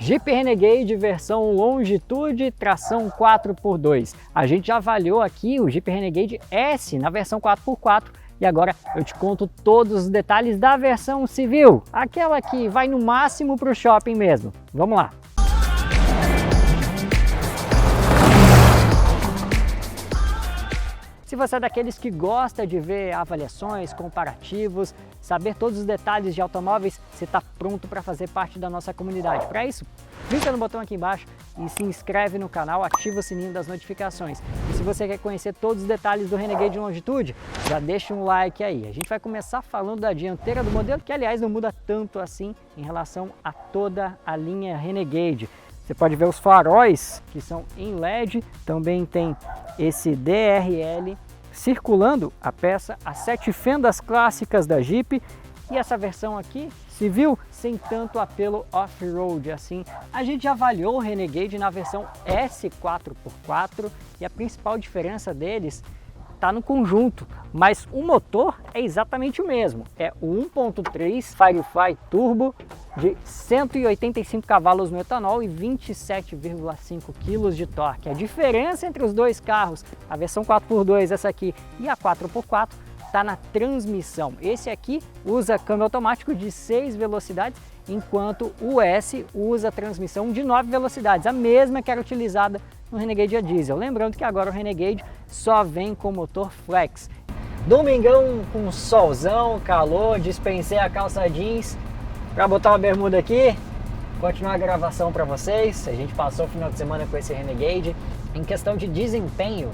Jeep Renegade versão Longitude, tração 4x2. A gente já avaliou aqui o Jeep Renegade S na versão 4x4 e agora eu te conto todos os detalhes da versão civil, aquela que vai no máximo para o shopping mesmo. Vamos lá! Se você é daqueles que gosta de ver avaliações, comparativos, saber todos os detalhes de automóveis, você está pronto para fazer parte da nossa comunidade. Para isso, clica no botão aqui embaixo e se inscreve no canal, ativa o sininho das notificações. E se você quer conhecer todos os detalhes do Renegade Longitude, já deixa um like aí. A gente vai começar falando da dianteira do modelo, que aliás não muda tanto assim em relação a toda a linha Renegade. Você pode ver os faróis que são em LED, também tem esse DRL circulando a peça, as 7 fendas clássicas da Jeep e essa versão aqui, civil, sem tanto apelo off-road assim. A gente já avaliou o Renegade na versão S4x4 e a principal diferença deles está no conjunto, mas o motor é exatamente o mesmo, é o 1.3 Firefly Turbo de 185 cavalos no etanol e 27,5 kg de torque. A diferença entre os dois carros, a versão 4x2, essa aqui, e a 4x4, está na transmissão. Esse aqui usa câmbio automático de 6 velocidades, enquanto o S usa transmissão de 9 velocidades, a mesma que era utilizada no Renegade a diesel. Lembrando que agora o Renegade só vem com motor flex. Domingão com solzão, calor, dispensei a calça jeans para botar uma bermuda aqui, continuar a gravação para vocês. A gente passou o final de semana com esse Renegade. Em questão de desempenho,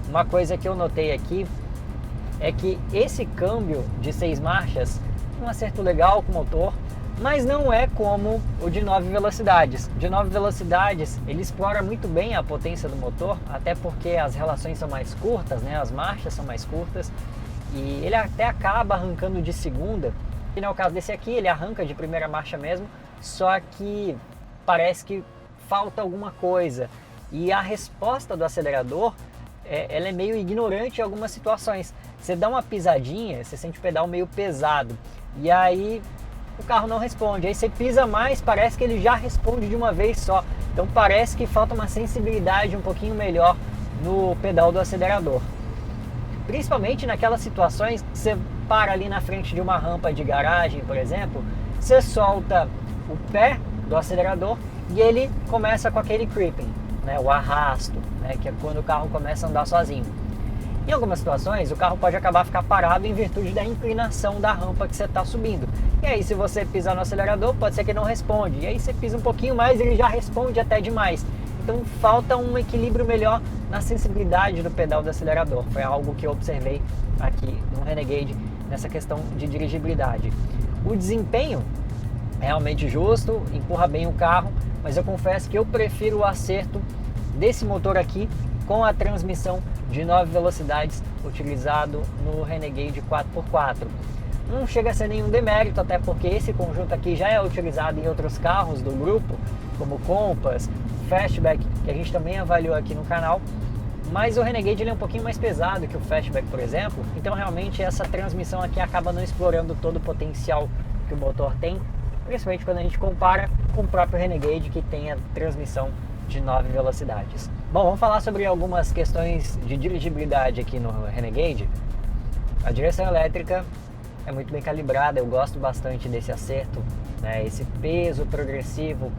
uma coisa que eu notei aqui é que esse câmbio de 6 marchas, um acerto legal com o motor, mas não é como o de 9 velocidades. De 9 velocidades, ele explora muito bem a potência do motor, até porque as relações são mais curtas, né? As marchas são mais curtas, e ele até acaba arrancando de segunda. E no caso desse aqui, ele arranca de primeira marcha mesmo, só que parece que falta alguma coisa. E a resposta do acelerador, ela é meio ignorante em algumas situações. Você dá uma pisadinha, você sente o pedal meio pesado, e aí o carro não responde. Aí você pisa mais, parece que ele já responde de uma vez só. Então parece que falta uma sensibilidade um pouquinho melhor no pedal do acelerador. Principalmente naquelas situações que você para ali na frente de uma rampa de garagem, por exemplo, você solta o pé do acelerador e ele começa com aquele creeping, né, o arrasto, né, que é quando o carro começa a andar sozinho. Em algumas situações, o carro pode acabar ficar parado em virtude da inclinação da rampa que você está subindo. E aí, se você pisar no acelerador, pode ser que ele não responde. E aí, você pisa um pouquinho mais, ele já responde até demais. Então, falta um equilíbrio melhor na sensibilidade do pedal do acelerador. Foi algo que eu observei aqui no Renegade, nessa questão de dirigibilidade. O desempenho é realmente justo, empurra bem o carro, mas eu confesso que eu prefiro o acerto desse motor aqui com a transmissão de 9 velocidades utilizado no Renegade 4x4. Não chega a ser nenhum demérito, até porque esse conjunto aqui já é utilizado em outros carros do grupo, como Compass, Fastback, que a gente também avaliou aqui no canal. Mas o Renegade ele é um pouquinho mais pesado que o Fastback, por exemplo, então realmente essa transmissão aqui acaba não explorando todo o potencial que o motor tem, principalmente quando a gente compara com o próprio Renegade, que tem a transmissão de 9 velocidades. Bom, vamos falar sobre algumas questões de dirigibilidade aqui no Renegade. A direção elétrica é muito bem calibrada, eu gosto bastante desse acerto, né? Esse peso progressivo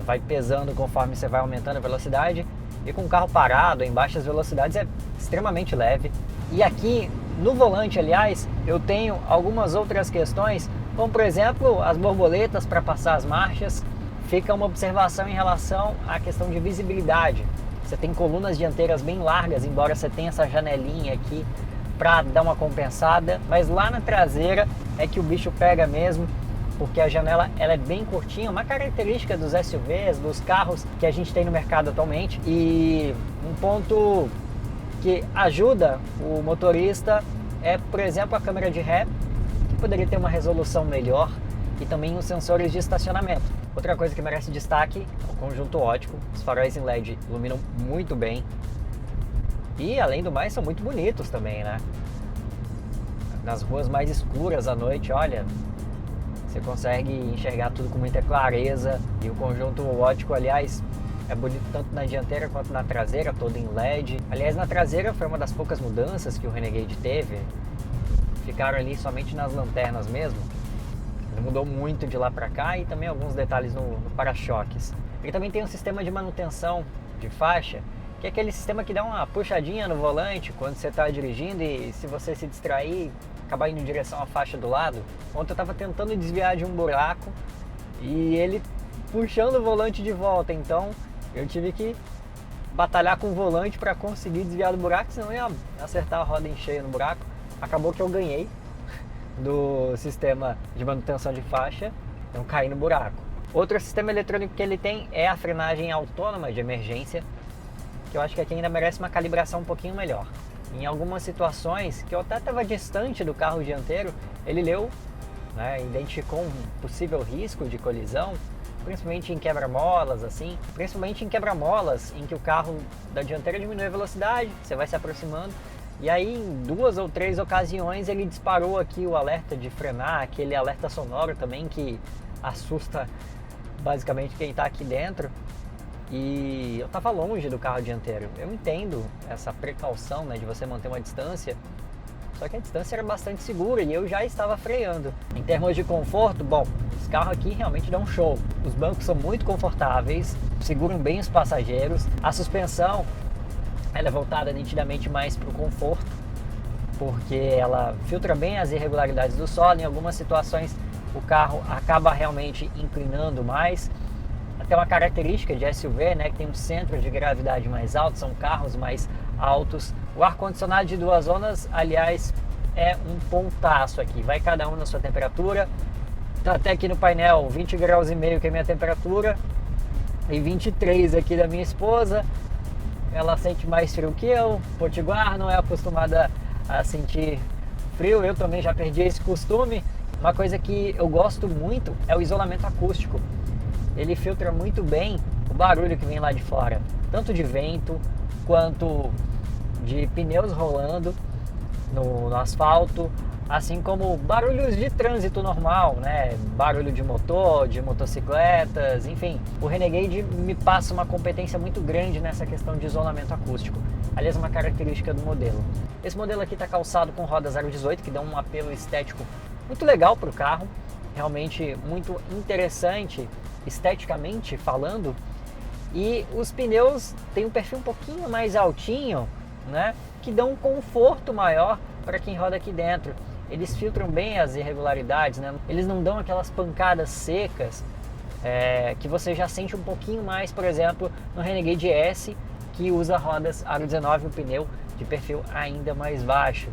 vai pesando conforme você vai aumentando a velocidade, e com o carro parado em baixas velocidades é extremamente leve. E aqui no volante, aliás, eu tenho algumas outras questões, como por exemplo as borboletas para passar as marchas. Fica uma observação em relação à questão de visibilidade. Você tem colunas dianteiras bem largas, embora você tenha essa janelinha aqui para dar uma compensada, mas lá na traseira é que o bicho pega mesmo, porque a janela ela é bem curtinha, uma característica dos SUVs, dos carros que a gente tem no mercado atualmente. E um ponto que ajuda o motorista é, por exemplo, a câmera de ré, que poderia ter uma resolução melhor, e também os sensores de estacionamento. Outra coisa que merece destaque é o conjunto óptico. Os faróis em LED iluminam muito bem. E, além do mais, são muito bonitos também, né? Nas ruas mais escuras à noite, olha, Você consegue enxergar tudo com muita clareza e o conjunto óptico, aliás, é bonito tanto na dianteira quanto na traseira, todo em LED. Aliás, na traseira foi uma das poucas mudanças que o Renegade teve. Ficaram ali somente nas lanternas mesmo. Ele mudou muito de lá para cá e também alguns detalhes no para-choques. Ele também tem um sistema de manutenção de faixa, que é aquele sistema que dá uma puxadinha no volante quando você está dirigindo e se você se distrair, acabar indo em direção à faixa do lado. Ontem eu estava tentando desviar de um buraco e ele puxando o volante de volta, então eu tive que batalhar com o volante para conseguir desviar do buraco, senão eu ia acertar a roda em cheio no buraco. Acabou que eu ganhei do sistema de manutenção de faixa, então caí no buraco. Outro sistema eletrônico que ele tem é a frenagem autônoma de emergência, que eu acho que aqui ainda merece uma calibração um pouquinho melhor. Em algumas situações que eu até estava distante do carro dianteiro, ele leu, né, identificou um possível risco de colisão, principalmente em quebra-molas, assim, principalmente em quebra-molas em que o carro da dianteira diminui a velocidade, você vai se aproximando, e aí em 2 ou 3 ocasiões ele disparou aqui o alerta de frenar, aquele alerta sonoro também que assusta basicamente quem está aqui dentro. E eu estava longe do carro dianteiro. Eu entendo essa precaução, né, de você manter uma distância, só que a distância era bastante segura e eu já estava freando. Em termos de conforto, bom, esse carro aqui realmente dá um show. Os bancos são muito confortáveis, seguram bem os passageiros. A suspensão ela é voltada nitidamente mais para o conforto, porque ela filtra bem as irregularidades do solo. Em algumas situações o carro acaba realmente inclinando mais. Até uma característica de SUV, né, que tem um centro de gravidade mais alto, são carros mais altos. O ar-condicionado de 2 zonas, aliás, é um pontaço aqui. Vai cada um na sua temperatura. Tá até aqui no painel 20 graus e meio que é a minha temperatura e 23 aqui da minha esposa. Ela sente mais frio que eu. Potiguar não é acostumada a sentir frio. Eu também já perdi esse costume. Uma coisa que eu gosto muito é o isolamento acústico. Ele filtra muito bem o barulho que vem lá de fora, tanto de vento quanto de pneus rolando no asfalto, assim como barulhos de trânsito normal, né? Barulho de motor, de motocicletas, enfim. O Renegade me passa uma competência muito grande nessa questão de isolamento acústico. Aliás, uma característica do modelo. Esse modelo aqui está calçado com rodas 018, que dão um apelo estético muito legal para o carro, realmente muito interessante esteticamente falando. E os pneus têm um perfil um pouquinho mais altinho, né, que dão um conforto maior para quem roda aqui dentro. Eles filtram bem as irregularidades, né? Eles não dão aquelas pancadas secas que você já sente um pouquinho mais, por exemplo, no Renegade S, que usa rodas aro 19, um pneu de perfil ainda mais baixo.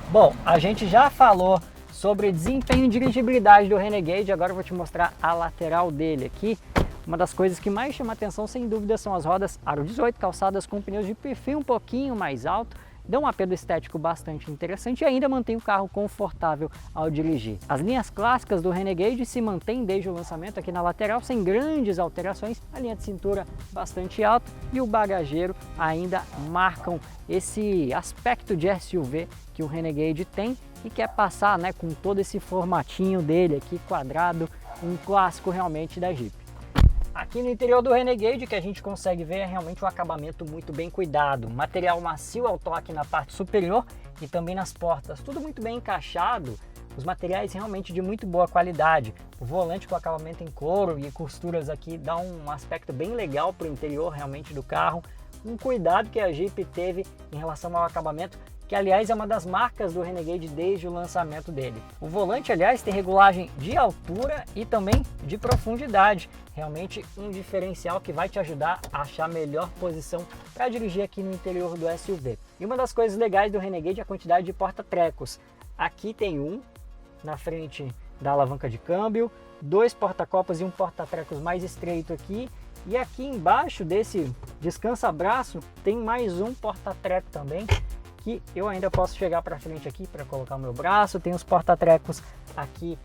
Bom, a gente já falou sobre desempenho e dirigibilidade do Renegade, agora eu vou te mostrar a lateral dele aqui. Uma das coisas que mais chama atenção, sem dúvida, são as rodas aro 18, calçadas com pneus de perfil um pouquinho mais alto, dão um apelo estético bastante interessante e ainda mantém o carro confortável ao dirigir. As linhas clássicas do Renegade se mantêm desde o lançamento aqui na lateral, sem grandes alterações, a linha de cintura bastante alta e o bagageiro ainda marcam esse aspecto de SUV que o Renegade tem e quer passar, né, com todo esse formatinho dele aqui quadrado, um clássico realmente da Jeep. Aqui no interior do Renegade, o que a gente consegue ver é realmente um acabamento muito bem cuidado. Material macio ao toque na parte superior e também nas portas. Tudo muito bem encaixado, os materiais realmente de muito boa qualidade. O volante com acabamento em couro e costuras aqui dá um aspecto bem legal para o interior realmente do carro. Um cuidado que a Jeep teve em relação ao acabamento, que aliás é uma das marcas do Renegade desde o lançamento dele. O volante, aliás, tem regulagem de altura e também de profundidade. Realmente um diferencial que vai te ajudar a achar a melhor posição para dirigir aqui no interior do SUV. E uma das coisas legais do Renegade é a quantidade de porta-trecos. Aqui tem um na frente da alavanca de câmbio, 2 porta-copas e um porta-trecos mais estreito aqui. E aqui embaixo desse descansa-braço tem mais um porta-treco também, que eu ainda posso chegar para frente aqui para colocar o meu braço. Tem os porta-trecos aqui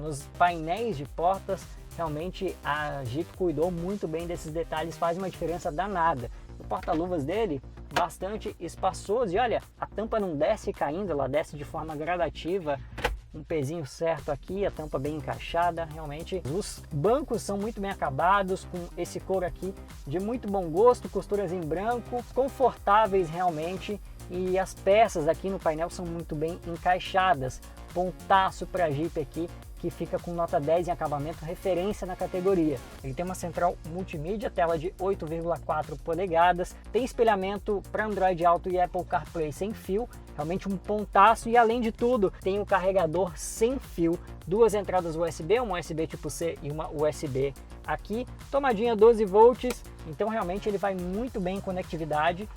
nos painéis de portas. Realmente a Jeep cuidou muito bem desses detalhes, faz uma diferença danada. O porta-luvas dele bastante espaçoso e olha, a tampa não desce caindo, ela desce de forma gradativa. um pezinho certo aqui, a tampa bem encaixada, realmente os bancos são muito bem acabados, com esse couro aqui de muito bom gosto, costuras em branco, confortáveis realmente, e as peças aqui no painel são muito bem encaixadas, pontaço para Jeep aqui, que fica com nota 10 em acabamento, referência na categoria. Ele tem uma central multimídia, tela de 8,4 polegadas, tem espelhamento para Android Auto e Apple CarPlay sem fio, realmente um pontaço, e além de tudo, tem o carregador sem fio, duas entradas USB, uma USB tipo C e uma USB aqui, tomadinha 12 volts, então realmente ele vai muito bem em conectividade.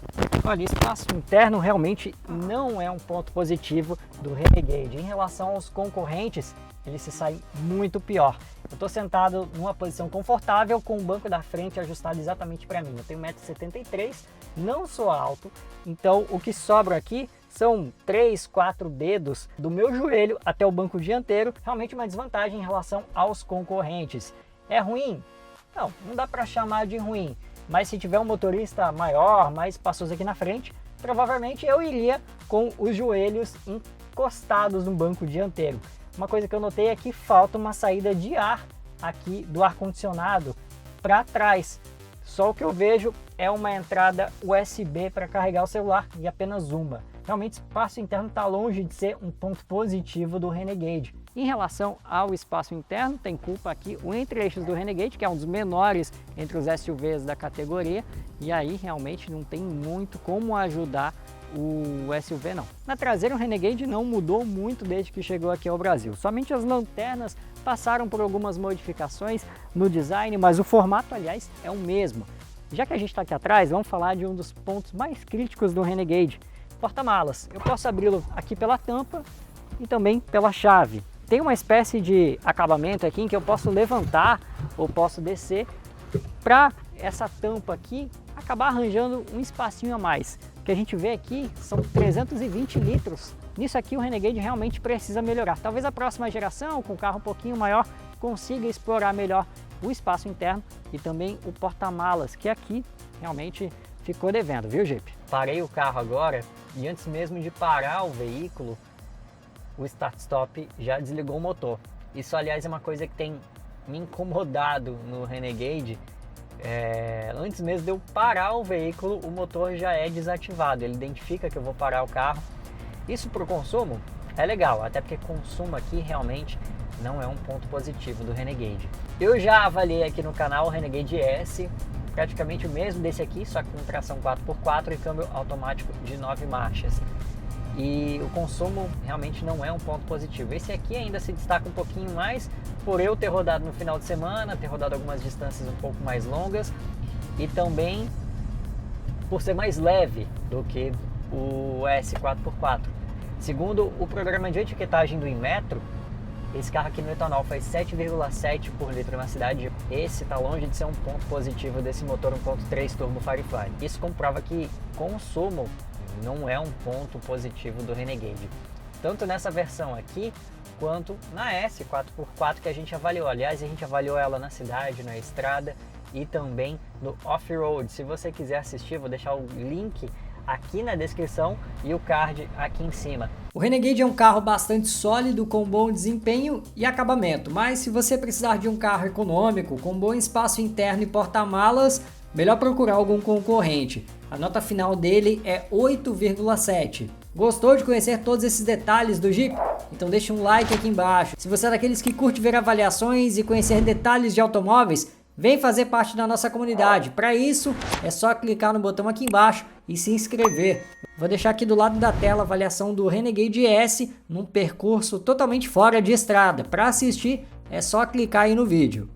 Olha, espaço interno realmente não é um ponto positivo do Renegade. Em relação aos concorrentes, ele se sai muito pior. Eu estou sentado numa posição confortável com o banco da frente ajustado exatamente para mim. Eu tenho 1,73 m, não sou alto, então o que sobra aqui são 3, 4 dedos do meu joelho até o banco dianteiro, realmente uma desvantagem em relação aos concorrentes. É ruim? Não, não dá para chamar de ruim, mas se tiver um motorista maior, mais espaçoso aqui na frente, provavelmente eu iria com os joelhos encostados no banco dianteiro. Uma coisa que eu notei é que falta uma saída de ar aqui do ar-condicionado para trás. Só o que eu vejo é uma entrada USB para carregar o celular e apenas uma. Realmente o espaço interno está longe de ser um ponto positivo do Renegade. Em relação ao espaço interno, tem culpa aqui o entre-eixos do Renegade, que é um dos menores entre os SUVs da categoria, e aí realmente não tem muito como ajudar o SUV não. Na traseira o Renegade não mudou muito desde que chegou aqui ao Brasil, somente as lanternas passaram por algumas modificações no design, mas o formato, aliás, é o mesmo. Já que a gente está aqui atrás, vamos falar de um dos pontos mais críticos do Renegade, porta-malas. Eu posso abri-lo aqui pela tampa e também pela chave. Tem uma espécie de acabamento aqui em que eu posso levantar ou posso descer para essa tampa aqui acabar arranjando um espacinho a mais. O que a gente vê aqui são 320 litros. Nisso aqui o Renegade realmente precisa melhorar. Talvez a próxima geração, com um carro um pouquinho maior, consiga explorar melhor o espaço interno e também o porta-malas, que aqui realmente ficou devendo, viu, Jeep? Parei o carro agora e antes mesmo de parar o veículo, o start-stop já desligou o motor. Isso, aliás, é uma coisa que tem me incomodado no Renegade. Antes mesmo de eu parar o veículo, o motor já é desativado. Ele identifica que eu vou parar o carro. Isso para o consumo é legal, até porque consumo aqui realmente não é um ponto positivo do Renegade. Eu já avaliei aqui no canal o Renegade S, praticamente o mesmo desse aqui, só que com tração 4x4 e câmbio automático de 9 marchas. E o consumo realmente não é um ponto positivo. Esse aqui ainda se destaca um pouquinho mais por eu ter rodado no final de semana, ter rodado algumas distâncias um pouco mais longas e também por ser mais leve do que o S4x4. Segundo o programa de etiquetagem do Inmetro, esse carro aqui no etanol faz 7,7 por litro na cidade. Esse está longe de ser um ponto positivo desse motor 1.3 Turbo Firefly. Isso comprova que consumo não é um ponto positivo do Renegade, tanto nessa versão aqui quanto na S4x4 que a gente avaliou. Aliás, a gente avaliou ela na cidade, na estrada e também no off-road. Se você quiser assistir, vou deixar o link aqui na descrição e o card aqui em cima. O Renegade é um carro bastante sólido, com bom desempenho e acabamento, mas se você precisar de um carro econômico, com bom espaço interno e porta-malas, melhor procurar algum concorrente. A nota final dele é 8,7. Gostou de conhecer todos esses detalhes do Jeep? Então deixa um like aqui embaixo. Se você é daqueles que curte ver avaliações e conhecer detalhes de automóveis, vem fazer parte da nossa comunidade. Para isso, é só clicar no botão aqui embaixo e se inscrever. Vou deixar aqui do lado da tela a avaliação do Renegade S num percurso totalmente fora de estrada. Para assistir, é só clicar aí no vídeo.